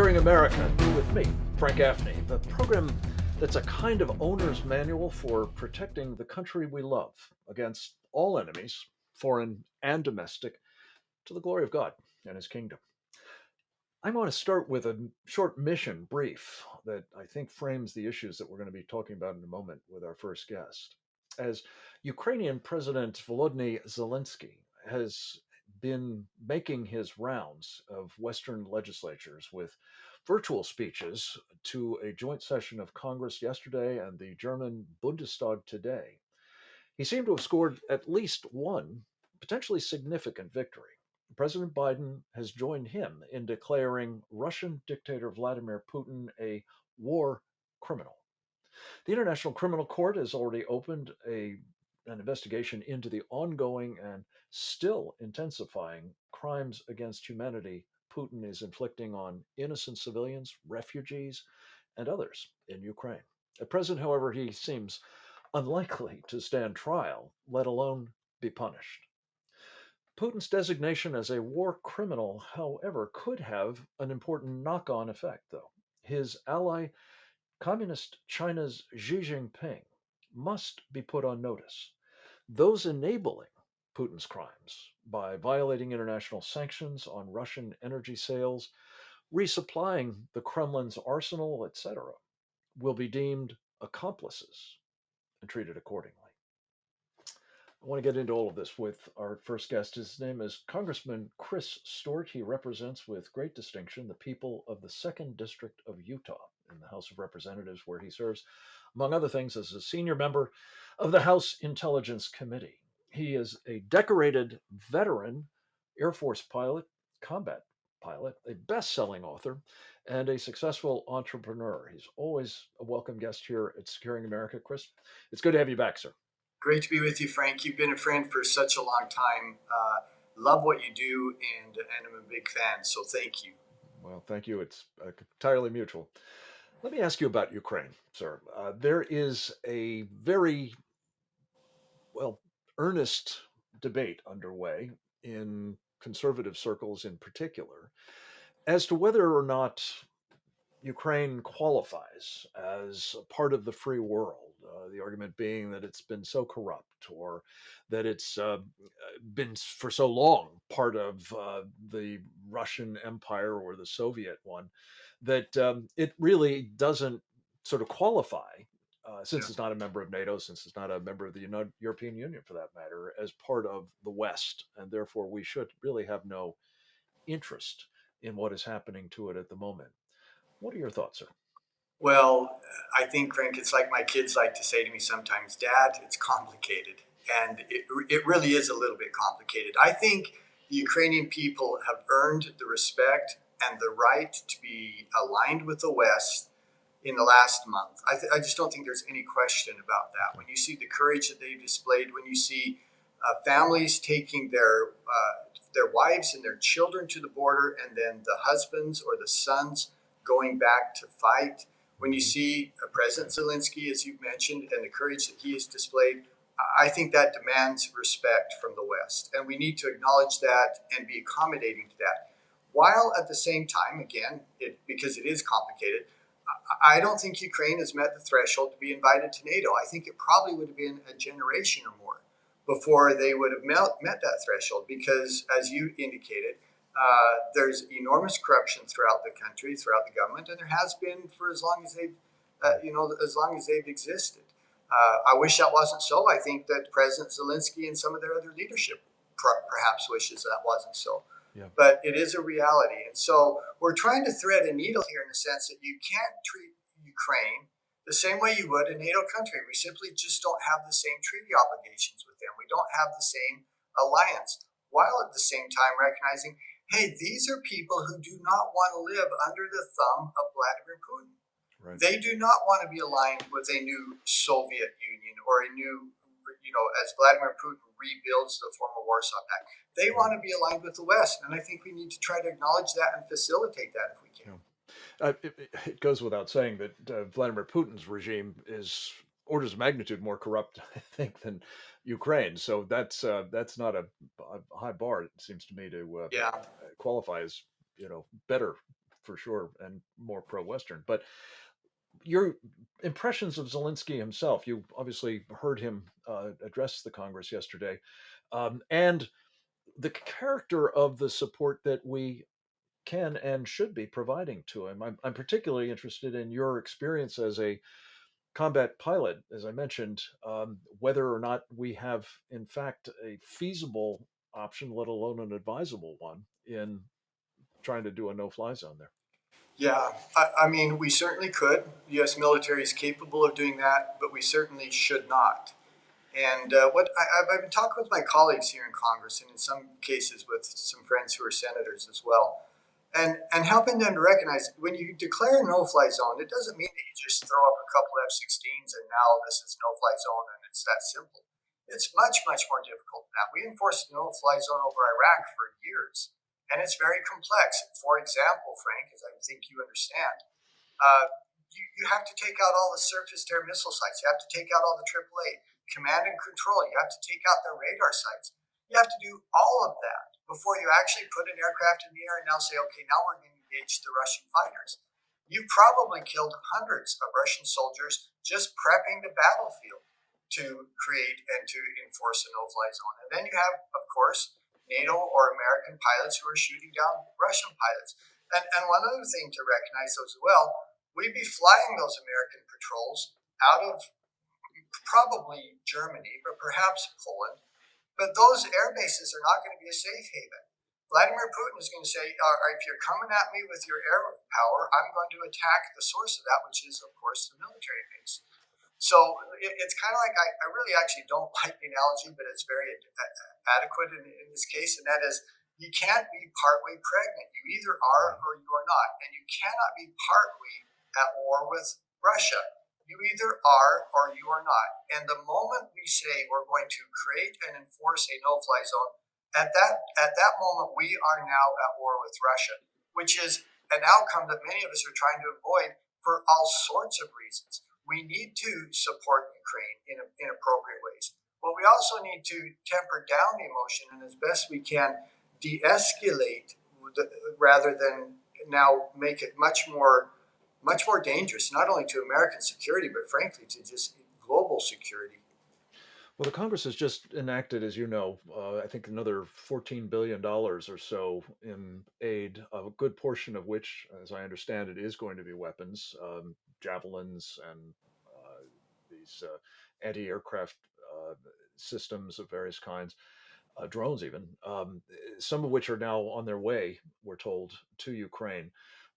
Securing America with me, Frank Gaffney, the program that's a kind of owner's manual for protecting the country we love against all enemies, foreign and domestic, to the glory of God and his kingdom. I want to start with a short mission brief that I think frames the issues that we're going to be talking about in a moment with our first guest. As Ukrainian President Volodymyr Zelensky has been making his rounds of Western legislatures with virtual speeches to a joint session of Congress yesterday and the German Bundestag today, he seemed to have scored at least one potentially significant victory. President Biden has joined him in declaring Russian dictator Vladimir Putin a war criminal. The International Criminal Court has already opened an investigation into the ongoing and still intensifying crimes against humanity Putin is inflicting on innocent civilians, refugees, and others in Ukraine. At present, however, he seems unlikely to stand trial, let alone be punished. Putin's designation as a war criminal, however, could have an important knock on effect, though. His ally, Communist China's Xi Jinping, must be put on notice. Those enabling Putin's crimes by violating international sanctions on Russian energy sales, resupplying the Kremlin's arsenal, etc., will be deemed accomplices and treated accordingly. I want to get into all of this with our first guest. His name is Congressman Chris Stewart. He represents with great distinction the people of the 2nd District of Utah in the House of Representatives, where he serves, among other things, as a senior member of the House Intelligence Committee. He is a decorated veteran Air Force pilot, combat pilot, a best-selling author, and a successful entrepreneur. He's always a welcome guest here at Securing America. Chris, it's good to have you back, sir. Great to be with you, Frank. You've been a friend for such a long time. Love what you do, and I'm a big fan, so thank you. Well, thank you. It's entirely mutual. Let me ask you about Ukraine, sir. There is a very, well, earnest debate underway in conservative circles in particular as to whether or not Ukraine qualifies as a part of the free world. The argument being that it's been so corrupt, or that it's been for so long part of the Russian Empire or the Soviet one, that it really doesn't sort of qualify, since Yeah. it's not a member of NATO, since it's not a member of the European Union for that matter, as part of the West. And therefore, we should really have no interest in what is happening to it at the moment. What are your thoughts, sir? Well, I think, Frank, it's like my kids like to say to me sometimes, Dad, it's complicated. And it really is a little bit complicated. I think the Ukrainian people have earned the respect and the right to be aligned with the West in the last month. I just don't think there's any question about that. When you see the courage that they've displayed, when you see families taking their wives and their children to the border, and then the husbands or the sons going back to fight, when you see President Zelensky, as you've mentioned, and the courage that he has displayed, I think that demands respect from the West. And we need to acknowledge that and be accommodating to that. While at the same time, again, because it is complicated, I don't think Ukraine has met the threshold to be invited to NATO. I think it probably would have been a generation or more before they would have met that threshold because, as you indicated, there's enormous corruption throughout the country, throughout the government, and there has been for as long as as long as they've existed. I wish that wasn't so. I think that President Zelensky and some of their other leadership perhaps wishes that wasn't so. Yeah. But it is a reality. And so we're trying to thread a needle here in the sense that you can't treat Ukraine the same way you would a NATO country. We simply just don't have the same treaty obligations with them. We don't have the same alliance, while at the same time recognizing, hey, these are people who do not want to live under the thumb of Vladimir Putin. Right. They do not want to be aligned with a new Soviet Union or a new, as Vladimir Putin rebuilds the former Warsaw Pact. They want to be aligned with the West. And I think we need to try to acknowledge that and facilitate that if we can. It goes without saying that Vladimir Putin's regime is orders of magnitude more corrupt, I think, than Ukraine. So that's not a high bar. It seems to me to Yeah. qualify as better for sure, and more pro-Western. But your impressions of Zelensky himself, you obviously heard him address the Congress yesterday, and the character of the support that we can and should be providing to him. I'm particularly interested in your experience as a combat pilot, as I mentioned, whether or not we have, in fact, a feasible option, let alone an advisable one, in trying to do a no fly zone there. Yeah, I mean, we certainly could. The U.S. military is capable of doing that, but we certainly should not. And I've been talking with my colleagues here in Congress, and in some cases with some friends who are senators as well, and helping them to recognize when you declare a no-fly zone, it doesn't mean that you just throw up a couple F-16s and now this is no-fly zone and it's that simple. It's much, much more difficult than that. We enforced the no-fly zone over Iraq for years, and it's very complex. For example, Frank, as I think you understand, uh, you have to take out all the surface to air missile sites. You have to take out all the AAA command and control. You have to take out the radar sites. You have to do all of that before you actually put an aircraft in the air and now say, okay, now we're going to engage the Russian fighters. You probably killed hundreds of Russian soldiers just prepping the battlefield to create and to enforce a no-fly zone. And then you have, of course, NATO or American pilots who are shooting down Russian pilots. And one other thing to recognize as well, we'd be flying those American patrols out of probably Germany, but perhaps Poland. But those air bases are not going to be a safe haven. Vladimir Putin is going to say, if you're coming at me with your air power, I'm going to attack the source of that, which is, of course, the military base. So it's kind of like I really actually don't like the analogy, but it's very adequate in this case, and that is you can't be partway pregnant. You either are Right. or you are not, and you cannot be partway at war with Russia. You either are or you are not. And the moment we say we're going to create and enforce a no-fly zone, at that moment we are now at war with Russia, which is an outcome that many of us are trying to avoid for all sorts of reasons. We need to support Ukraine in appropriate ways, but we also need to temper down the emotion and as best we can de-escalate rather than now make it much more dangerous, not only to American security, but frankly to just global security. Well, the Congress has just enacted, as you know, I think another $14 billion or so in aid, a good portion of which, as I understand it, is going to be weapons, javelins, and these anti-aircraft uh, systems of various kinds, drones even, some of which are now on their way, we're told, to Ukraine.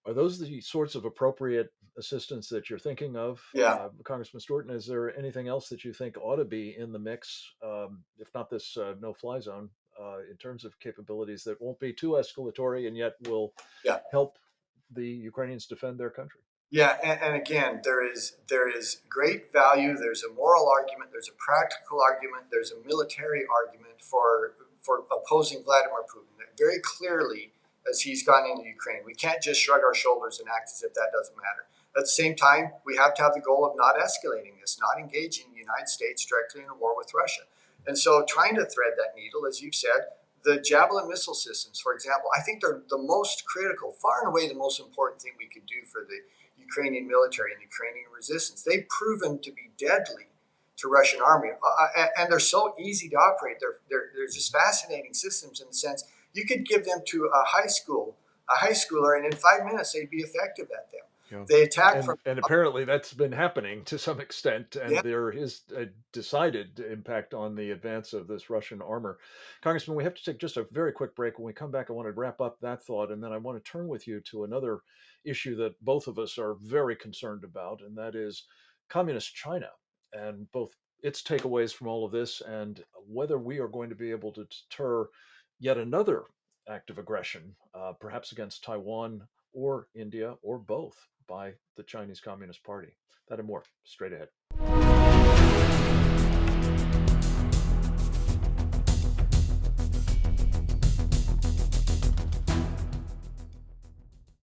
Are those the sorts of appropriate assistance that you're thinking of, Yeah. Congressman Stewart? And is there anything else that you think ought to be in the mix, if not this no-fly zone, in terms of capabilities that won't be too escalatory and yet will Yeah. help the Ukrainians defend their country? Yeah, and again, there is great value. There's a moral argument. There's a practical argument. There's a military argument for opposing Vladimir Putin. Very clearly, as he's gone into Ukraine, we can't just shrug our shoulders and act as if that doesn't matter. At the same time, we have to have the goal of not escalating this, not engaging the United States directly in a war with Russia. And so, trying to thread that needle, as you've said, the Javelin missile systems, for example, I think they're the most critical, far and away the most important thing we could do for the Ukrainian military and the Ukrainian resistance. They've proven to be deadly to Russian army, and they're so easy to operate. They're just fascinating systems in the sense you could give them to a high schooler, and in 5 minutes they'd be effective at them. Yeah. They attack from And apparently that's been happening to some extent, yeah, and there is a decided impact on the advance of this Russian armor. Congressman, we have to take just a very quick break. When we come back, I want to wrap up that thought, and then I want to turn with you to another issue that both of us are very concerned about, and that is communist China and both its takeaways from all of this and whether we are going to be able to deter yet another act of aggression, perhaps against Taiwan or India or both by the Chinese Communist Party. That and more straight ahead.